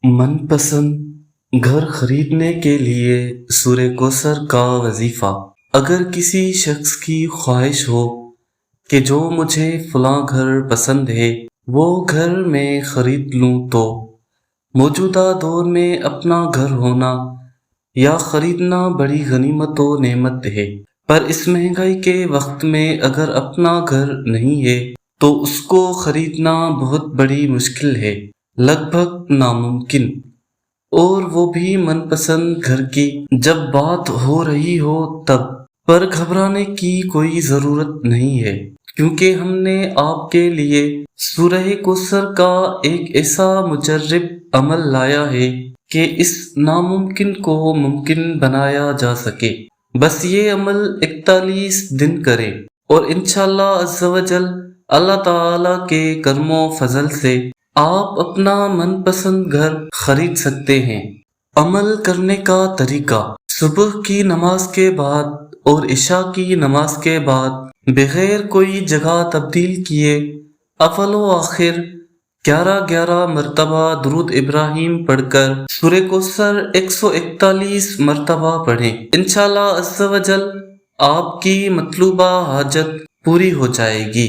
من پسند گھر خریدنے کے لیے سورہ کوثر کا وظیفہ۔ اگر کسی شخص کی خواہش ہو کہ جو مجھے فلاں گھر پسند ہے وہ گھر میں خرید لوں تو موجودہ دور میں اپنا گھر ہونا یا خریدنا بڑی غنیمت و نعمت ہے، پر اس مہنگائی کے وقت میں اگر اپنا گھر نہیں ہے تو اس کو خریدنا بہت بڑی مشکل ہے، لگ بھگ ناممکن، اور وہ بھی من پسند گھر کی جب بات ہو رہی ہو تب۔ پر گھبرانے کی کوئی ضرورت نہیں ہے، کیونکہ ہم نے آپ کے لیے سورہ کوثر کا ایک ایسا مجرب عمل لایا ہے کہ اس ناممکن کو ممکن بنایا جا سکے۔ بس یہ عمل 41 دن کریں اور انشاءاللہ عز و جل اللہ تعالی کے کرم و فضل سے آپ اپنا من پسند گھر خرید سکتے ہیں۔ عمل کرنے کا طریقہ: صبح کی نماز کے بعد اور عشاء کی نماز کے بعد بغیر کوئی جگہ تبدیل کیے اول و آخر 11 مرتبہ درود ابراہیم پڑھ کر سورہ کوثر 141 مرتبہ پڑھیں۔ انشاءاللہ عز و جل آپ کی مطلوبہ حاجت پوری ہو جائے گی۔